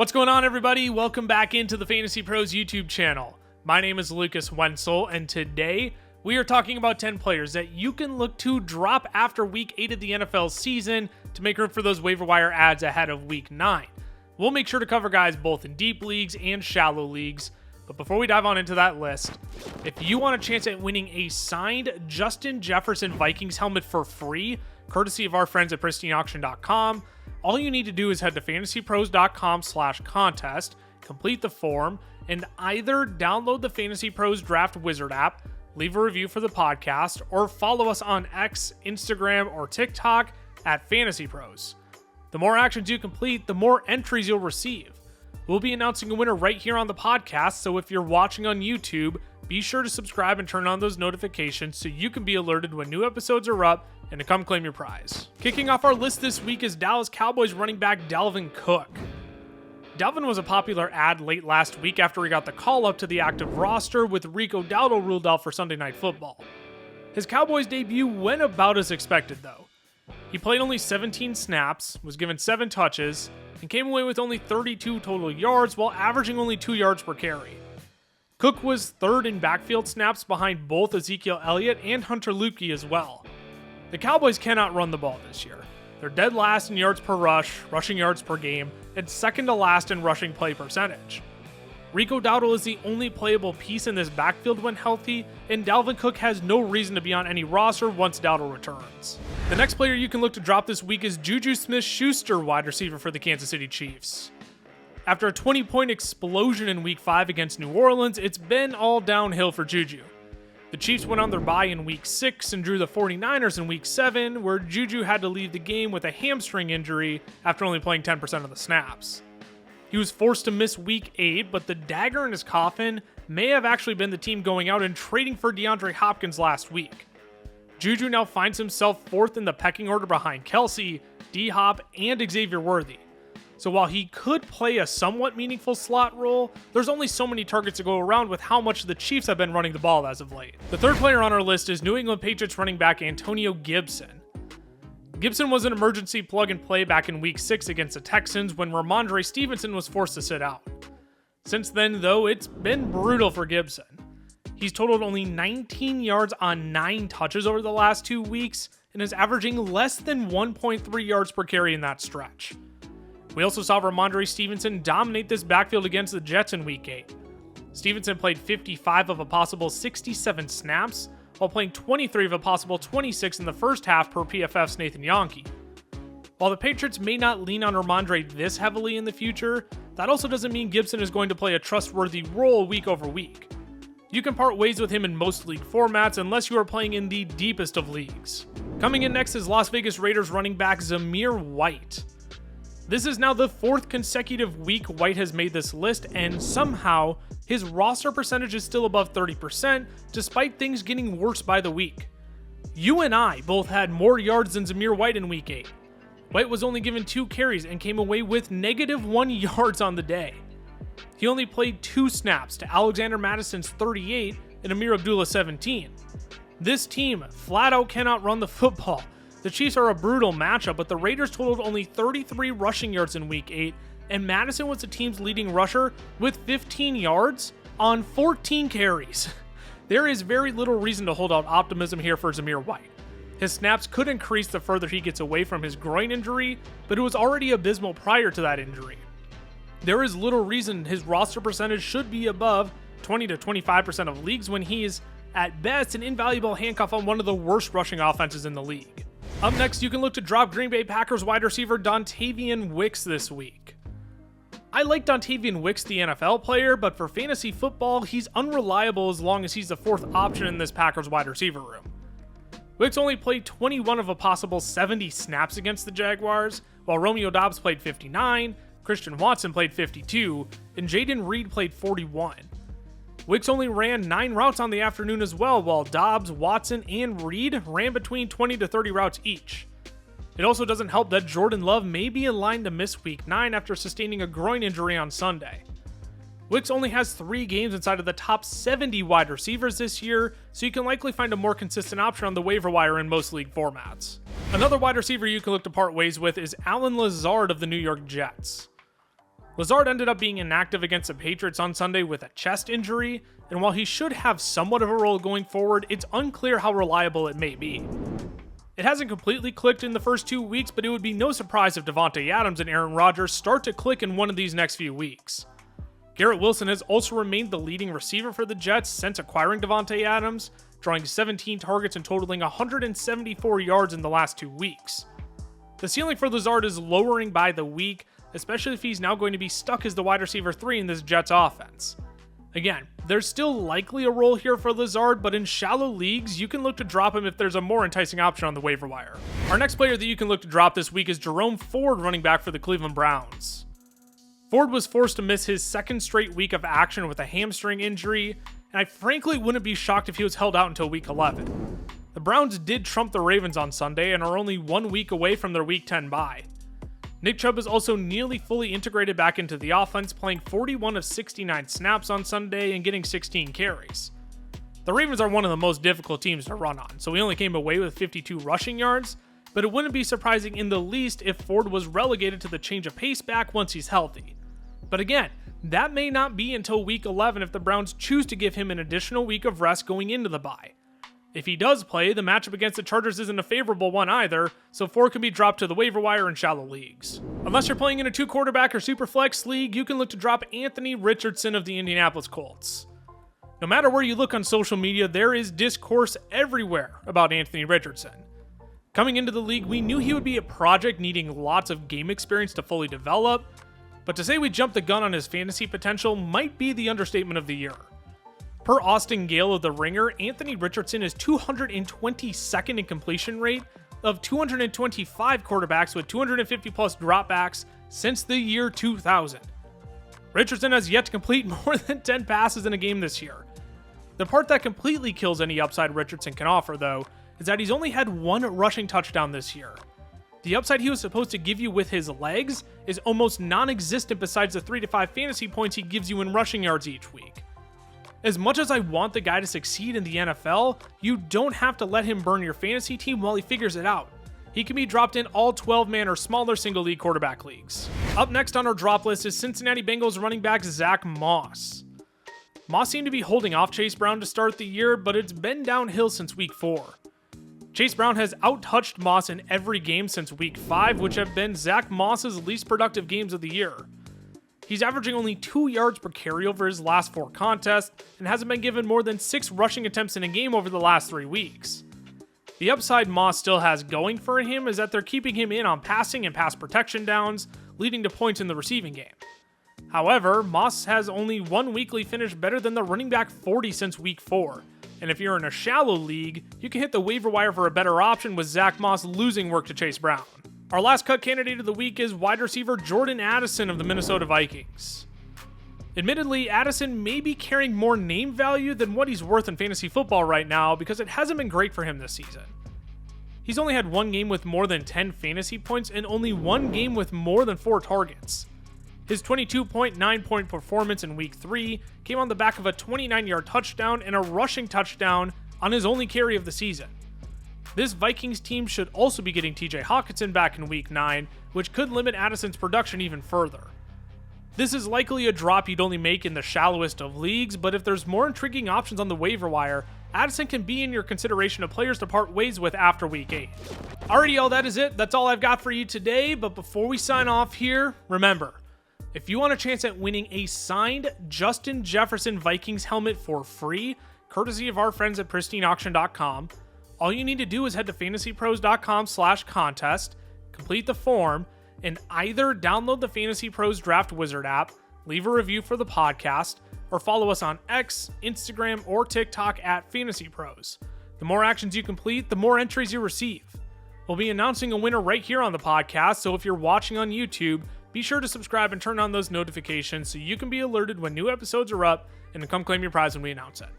What's going on, everybody? Welcome back into the Fantasy Pros YouTube channel. My name is Lucas Wencl, and today we are talking about 10 players that you can look to drop after Week 8 of the NFL season to make room for those waiver wire ads ahead of Week 9. We'll make sure to cover guys both in deep leagues and shallow leagues, but before we dive on into that list, if you want a chance at winning a signed Justin Jefferson Vikings helmet for free, courtesy of our friends at pristineauction.com, all you need to do is head to fantasypros.com/contest, complete the form, and either download the Fantasy Pros Draft Wizard app, leave a review for the podcast, or follow us on X, Instagram, or TikTok at Fantasy Pros. The more actions you complete, the more entries you'll receive. We'll be announcing a winner right here on the podcast, so if you're watching on YouTube, be sure to subscribe and turn on those notifications so you can be alerted when new episodes are up and to come claim your prize. Kicking off our list this week is Dallas Cowboys running back Dalvin Cook. Dalvin was a popular ad late last week after he got the call up to the active roster with Rico Dowdle ruled out for Sunday Night Football. His Cowboys debut went about as expected though. He played only 17 snaps, was given 7 touches, and came away with only 32 total yards while averaging only 2 yards per carry. Cook was third in backfield snaps behind both Ezekiel Elliott and Hunter Luepke as well. The Cowboys cannot run the ball this year. They're dead last in yards per rush, rushing yards per game, and second to last in rushing play percentage. Rico Dowdle is the only playable piece in this backfield when healthy, and Dalvin Cook has no reason to be on any roster once Dowdle returns. The next player you can look to drop this week is Juju Smith-Schuster, wide receiver for the Kansas City Chiefs. After a 20-point explosion in Week 5 against New Orleans, it's been all downhill for Juju. The Chiefs went on their bye in Week 6 and drew the 49ers in Week 7, where Juju had to leave the game with a hamstring injury after only playing 10% of the snaps. He was forced to miss Week 8, but the dagger in his coffin may have actually been the team going out and trading for DeAndre Hopkins last week. Juju now finds himself 4th in the pecking order behind Kelsey, D-Hop, and Xavier Worthy. So while he could play a somewhat meaningful slot role, there's only so many targets to go around with how much the Chiefs have been running the ball as of late. The third player on our list is New England Patriots running back Antonio Gibson. Gibson was an emergency plug-and-play back in Week 6 against the Texans when Ramondre Stevenson was forced to sit out. Since then, though, it's been brutal for Gibson. He's totaled only 19 yards on 9 touches over the last 2 weeks and is averaging less than 1.3 yards per carry in that stretch. We also saw Ramondre Stevenson dominate this backfield against the Jets in Week 8. Stevenson played 55 of a possible 67 snaps, while playing 23 of a possible 26 in the first half per PFF's Nathan Yonke. While the Patriots may not lean on Ramondre this heavily in the future, that also doesn't mean Gibson is going to play a trustworthy role week over week. You can part ways with him in most league formats unless you are playing in the deepest of leagues. Coming in next is Las Vegas Raiders running back Zamir White. This is now the 4th consecutive week White has made this list, and somehow his roster percentage is still above 30%, despite things getting worse by the week. You and I both had more yards than Zamir White in Week 8. White was only given 2 carries and came away with -1 yards on the day. He only played 2 snaps to Alexander Madison's 38 and Amir Abdullah's 17. This team flat out cannot run the football. The Chiefs are a brutal matchup, but the Raiders totaled only 33 rushing yards in Week 8, and Madison was the team's leading rusher with 15 yards on 14 carries. There is very little reason to hold out optimism here for Zamir White. His snaps could increase the further he gets away from his groin injury, but it was already abysmal prior to that injury. There is little reason his roster percentage should be above 20 to 25% of leagues when he is, at best, an invaluable handcuff on one of the worst rushing offenses in the league. Up next, you can look to drop Green Bay Packers wide receiver Dontayvion Wicks this week. I like Dontayvion Wicks, the NFL player, but for fantasy football, he's unreliable as long as he's the 4th option in this Packers wide receiver room. Wicks only played 21 of a possible 70 snaps against the Jaguars, while Romeo Doubs played 59, Christian Watson played 52, and Jaden Reed played 41. Wicks only ran 9 routes on the afternoon as well, while Doubs, Watson, and Reed ran between 20 to 30 routes each. It also doesn't help that Jordan Love may be in line to miss Week 9 after sustaining a groin injury on Sunday. Wicks only has 3 games inside of the top 70 wide receivers this year, so you can likely find a more consistent option on the waiver wire in most league formats. Another wide receiver you can look to part ways with is Allen Lazard of the New York Jets. Lazard ended up being inactive against the Patriots on Sunday with a chest injury, and while he should have somewhat of a role going forward, it's unclear how reliable it may be. It hasn't completely clicked in the first 2 weeks, but it would be no surprise if Davante Adams and Aaron Rodgers start to click in one of these next few weeks. Garrett Wilson has also remained the leading receiver for the Jets since acquiring Davante Adams, drawing 17 targets and totaling 174 yards in the last 2 weeks. The ceiling for Lazard is lowering by the week, especially if he's now going to be stuck as the wide receiver 3 in this Jets offense. Again, there's still likely a role here for Lazard, but in shallow leagues, you can look to drop him if there's a more enticing option on the waiver wire. Our next player that you can look to drop this week is Jerome Ford, running back for the Cleveland Browns. Ford was forced to miss his second straight week of action with a hamstring injury, and I frankly wouldn't be shocked if he was held out until week 11. The Browns did trump the Ravens on Sunday and are only 1 week away from their week 10 bye. Nick Chubb is also nearly fully integrated back into the offense, playing 41 of 69 snaps on Sunday and getting 16 carries. The Ravens are one of the most difficult teams to run on, so he only came away with 52 rushing yards, but it wouldn't be surprising in the least if Ford was relegated to the change of pace back once he's healthy. But again, that may not be until week 11 if the Browns choose to give him an additional week of rest going into the bye. If he does play, the matchup against the Chargers isn't a favorable one either, so Ford can be dropped to the waiver wire in shallow leagues. Unless you're playing in a 2-quarterback or super flex league, you can look to drop Anthony Richardson of the Indianapolis Colts. No matter where you look on social media, there is discourse everywhere about Anthony Richardson. Coming into the league, we knew he would be a project needing lots of game experience to fully develop, but to say we jumped the gun on his fantasy potential might be the understatement of the year. Per Austin Gale of The Ringer, Anthony Richardson is 222nd in completion rate of 225 quarterbacks with 250 plus dropbacks since the year 2000. Richardson has yet to complete more than 10 passes in a game this year. The part that completely kills any upside Richardson can offer, though, is that he's only had 1 rushing touchdown this year. The upside he was supposed to give you with his legs is almost non-existent besides the 3 to 5 fantasy points he gives you in rushing yards each week. As much as I want the guy to succeed in the NFL, you don't have to let him burn your fantasy team while he figures it out. He can be dropped in all 12-man or smaller single-league quarterback leagues. Up next on our drop list is Cincinnati Bengals running back Zack Moss. Moss seemed to be holding off Chase Brown to start the year, but it's been downhill since week 4. Chase Brown has out-touched Moss in every game since week 5, which have been Zack Moss's least productive games of the year. He's averaging only 2 yards per carry over his last 4 contests and hasn't been given more than 6 rushing attempts in a game over the last 3 weeks. The upside Moss still has going for him is that they're keeping him in on passing and pass protection downs, leading to points in the receiving game. However, Moss has only 1 weekly finish better than the running back 40 since week 4, and if you're in a shallow league, you can hit the waiver wire for a better option with Zack Moss losing work to Chase Brown. Our last cut candidate of the week is wide receiver Jordan Addison of the Minnesota Vikings. Admittedly, Addison may be carrying more name value than what he's worth in fantasy football right now because it hasn't been great for him this season. He's only had 1 game with more than 10 fantasy points and only 1 game with more than 4 targets. His 22.9-point performance in week 3 came on the back of a 29-yard touchdown and a rushing touchdown on his only carry of the season. This Vikings team should also be getting TJ Hockenson back in week 9, which could limit Addison's production even further. This is likely a drop you'd only make in the shallowest of leagues, but if there's more intriguing options on the waiver wire, Addison can be in your consideration of players to part ways with after week 8. Alrighty, y'all, that is it. That's all I've got for you today, but before we sign off here, remember, if you want a chance at winning a signed Justin Jefferson Vikings helmet for free, courtesy of our friends at pristineauction.com, all you need to do is head to fantasypros.com/contest, complete the form, and either download the Fantasy Pros Draft Wizard app, leave a review for the podcast, or follow us on X, Instagram, or TikTok at FantasyPros. The more actions you complete, the more entries you receive. We'll be announcing a winner right here on the podcast, so if you're watching on YouTube, be sure to subscribe and turn on those notifications so you can be alerted when new episodes are up and to come claim your prize when we announce it.